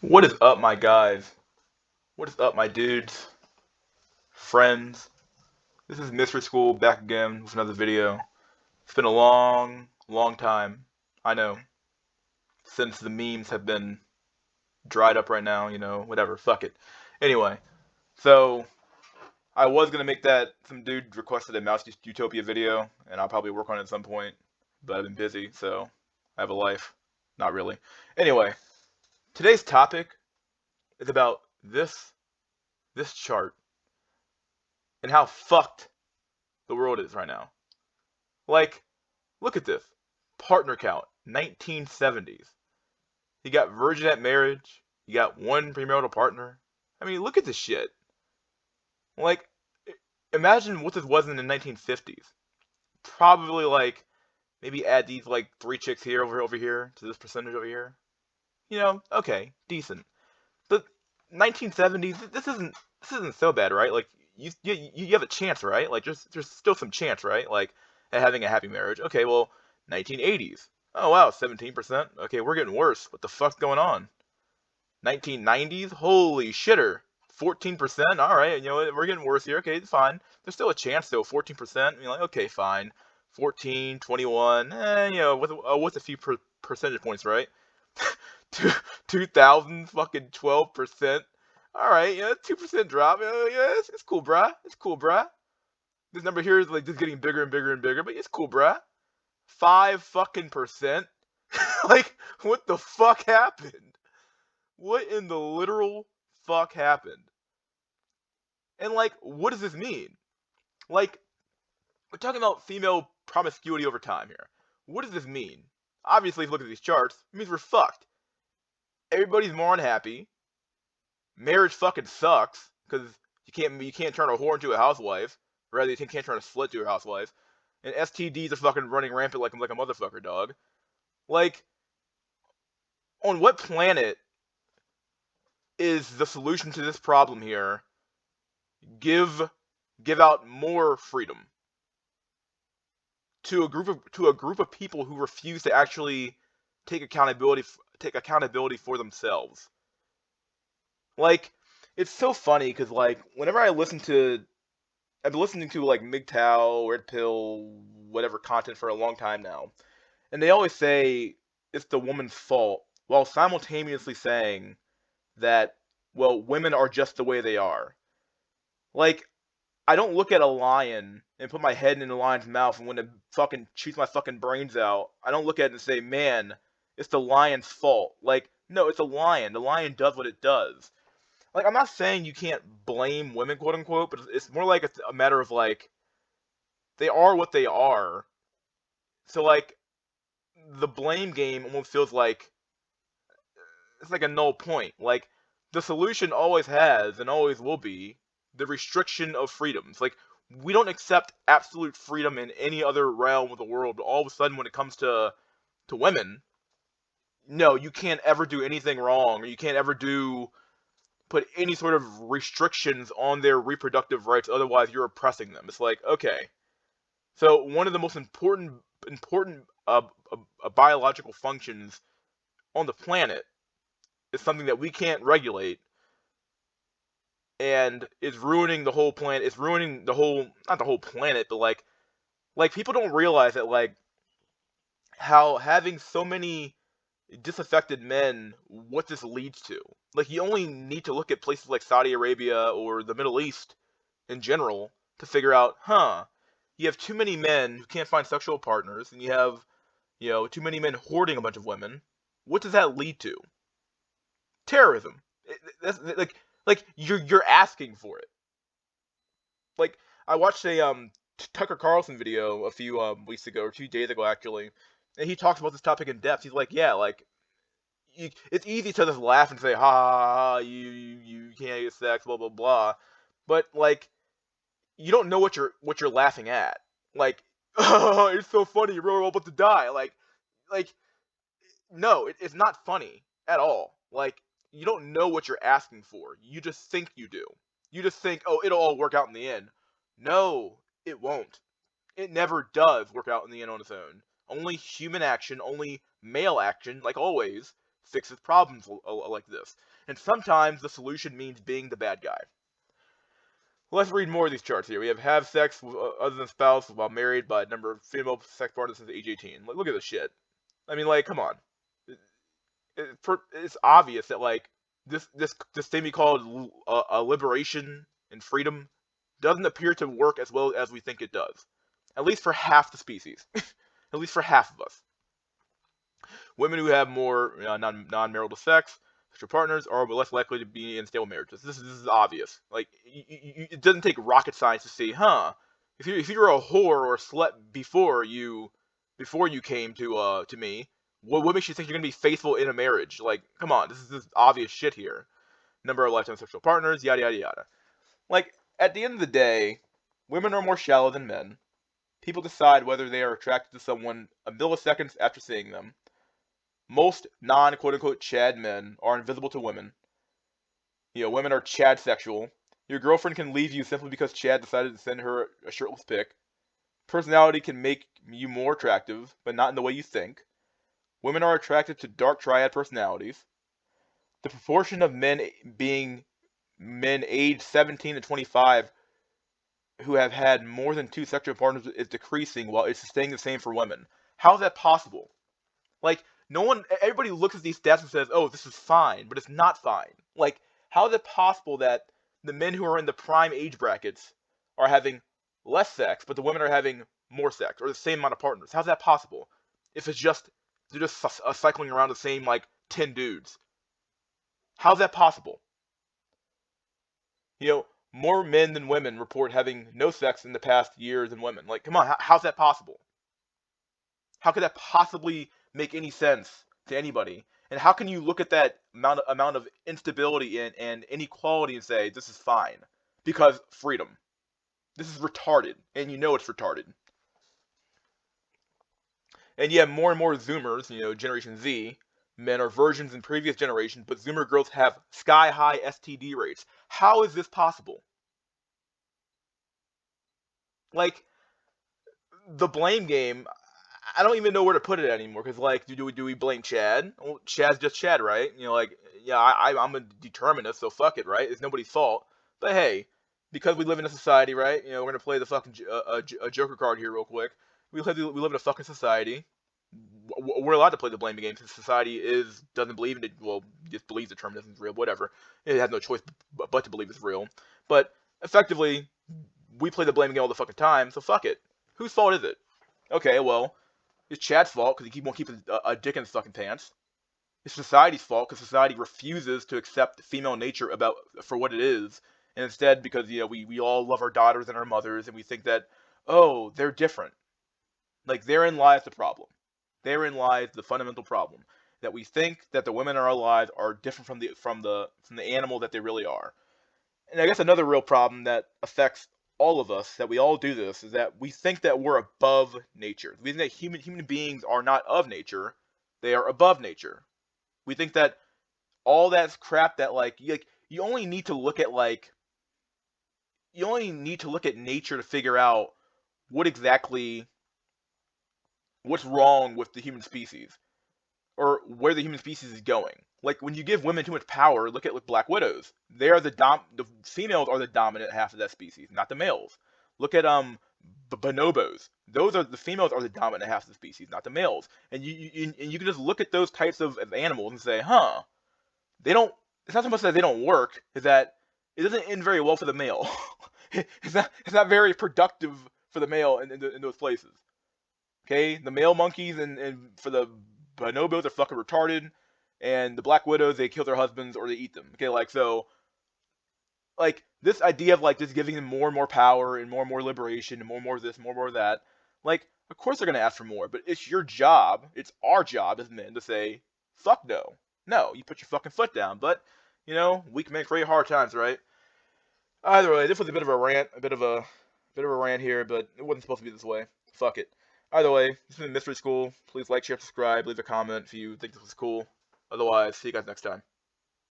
What is up, my guys? What is up, my dudes, friends? This is Mr. School back again with another video. It's been a long, long time, I know, since the memes have been dried up right now, whatever, fuck it. Anyway, so I was gonna make that, some dude requested a Mouse Utopia video, and I'll probably work on it at some point, but I've been busy, so I have a life. Not really. Anyway, today's topic is about this chart and how fucked the world is right now. Like, look at this. Partner count, 1970s. You got virginette marriage. You got one premarital partner. I mean, look at this shit. Like, imagine what this was in the 1950s. Probably like, maybe add these like three chicks here over here to this percentage over here. Okay, decent. The 1970s, this isn't so bad, right? Like, you have a chance, right? Like, there's still some chance, right? Like, at having a happy marriage. Okay, well, 1980s. Oh wow, 17%. Okay, we're getting worse. What the fuck's going on? 1990s. Holy shitter. 14%. All right, we're getting worse here. Okay, it's fine. There's still a chance though. 14%. You're like, okay, fine. 14, 21. What's a few percentage points, right? Two, 2000, fucking 12%. All right, 2% drop. Yeah, it's cool, bruh. It's cool, bruh. This number here is like just getting bigger and bigger and bigger, but it's cool, bruh. 5 fucking percent. Like, what the fuck happened? What in the literal fuck happened? And like, what does this mean? Like, we're talking about female promiscuity over time here. What does this mean? Obviously, if you look at these charts, it means we're fucked. Everybody's more unhappy. Marriage fucking sucks because you can't turn a whore into a housewife. Or rather, you can't turn a slut to a housewife. And STDs are fucking running rampant like a motherfucker, dog. Like, on what planet is the solution to this problem here? Give out more freedom to a group of people who refuse to actually take accountability for themselves. Like, it's so funny because like whenever I've been listening to like MGTOW, Red Pill, whatever content for a long time now, and they always say it's the woman's fault, while simultaneously saying that, well, women are just the way they are. Like, I don't look at a lion and put my head in the lion's mouth and want to fucking chews my fucking brains out. I don't look at it and say, man, it's the lion's fault. Like, no, it's a lion. The lion does what it does. Like, I'm not saying you can't blame women, quote unquote, but it's more like a matter of like, they are what they are. So, like, the blame game almost feels like it's like a null point. Like, the solution always has and always will be the restriction of freedoms. Like, we don't accept absolute freedom in any other realm of the world, but all of a sudden when it comes to women, no, you can't ever do anything wrong, or you can't ever put any sort of restrictions on their reproductive rights, otherwise you're oppressing them. It's like, okay. So one of the most important biological functions on the planet is something that we can't regulate, and it's ruining the whole planet. It's ruining the whole, not the whole planet, but like people don't realize that, like, how having so many disaffected men, what this leads to. Like, you only need to look at places like Saudi Arabia or the Middle East in general to figure out, you have too many men who can't find sexual partners, and you have, too many men hoarding a bunch of women. What does that lead to? Terrorism. That's like you're asking for it. Like, I watched a Tucker Carlson video a few weeks ago, or 2 days ago actually, and he talks about this topic in depth. He's like, yeah, like, it's easy to just laugh and say, ha ha ha, ha, you can't get sex, blah blah blah, but like, you don't know what you're laughing at. Like, oh, it's so funny, we're all about to die. Like, no, it's not funny at all. Like, you don't know what you're asking for. You just think you do. You just think, oh, it'll all work out in the end. No, it won't. It never does work out in the end on its own. Only human action, only male action, like always, fixes problems like this. And sometimes the solution means being the bad guy. Let's read more of these charts here. We have sex with, other than spouse while married by a number of female sex partners since age 18. Like, look at this shit. I mean, like, come on. It's obvious that like this thing we call liberation and freedom doesn't appear to work as well as we think it does. At least for half the species. At least for half of us. Women who have more non-marital sex, sexual partners, are less likely to be in stable marriages. This is obvious. Like, it doesn't take rocket science to see, huh? If you're a whore or a slut before you came to me, what makes you think you're gonna be faithful in a marriage? Like, come on, this is obvious shit here. Number of lifetime sexual partners, yada yada yada. Like, at the end of the day, women are more shallow than men. People decide whether they are attracted to someone a milliseconds after seeing them. Most non-quote-unquote Chad men are invisible to women. Women are Chad sexual. Your girlfriend can leave you simply because Chad decided to send her a shirtless pic. Personality can make you more attractive, but not in the way you think. Women are attracted to dark triad personalities. The proportion of men aged 17 to 25 who have had more than 2 sexual partners is decreasing while it's staying the same for women. How is that possible? Like, everybody looks at these stats and says, oh, this is fine, but it's not fine. Like, how is it possible that the men who are in the prime age brackets are having less sex, but the women are having more sex, or the same amount of partners? How's that possible? If they're just cycling around the same, like, 10 dudes. How's that possible? More men than women report having no sex in the past year than women. Like, come on, how's that possible? How could that possibly make any sense to anybody? And how can you look at that amount of instability and inequality and say this is fine? Because freedom. This is retarded, and you know it's retarded. And you have more and more Zoomers, Generation Z, men are virgins in previous generations, but Zoomer girls have sky-high STD rates. How is this possible? Like, the blame game, I don't even know where to put it anymore, because, like, do we blame Chad? Well, Chad's just Chad, right? I'm a determinist, so fuck it, right? It's nobody's fault. But hey, because we live in a society, right? We're gonna play the fucking a Joker card here real quick. We live in a fucking society. We're allowed to play the blame game since society doesn't believe in it. Well, just believes determinism is real, whatever. It has no choice but to believe it's real. But effectively, we play the blame game all the fucking time, so fuck it. Whose fault is it? Okay, well, it's Chad's fault because he won't keep a dick in his fucking pants. It's society's fault because society refuses to accept female nature for what it is, and instead, because we all love our daughters and our mothers, and we think that, oh, they're different. Like, therein lies the problem. Therein lies the fundamental problem, that we think that the women in our lives are different from the animal that they really are. And I guess another real problem that affects all of us, that we all do this, is that we think that we're above nature. We think that human beings are not of nature, they are above nature. We think that all that crap that you only need to look at nature to figure out what's wrong with the human species, or where the human species is going. Like, when you give women too much power, look at Black Widows. The females are the dominant half of that species, not the males. Look at bonobos. The females are the dominant half of the species, not the males. And you can just look at those types of animals and say, huh, they don't. It's not so much that they don't work, is that it doesn't end very well for the male. It's not very productive for the male in those places. Okay, the male monkeys and for the bonobos are fucking retarded, and the Black Widows, they kill their husbands or they eat them. Okay, this idea of just giving them more and more power and more liberation and more of this, more of that. Of course they're gonna ask for more, but it's your job, it's our job as men to say, fuck no. No, you put your fucking foot down. But, weak men create hard times, right? Either way, this was a bit of a rant, here, but it wasn't supposed to be this way. Fuck it. Either way, this has been Mystery School. Please like, share, subscribe, leave a comment if you think this was cool. Otherwise, see you guys next time.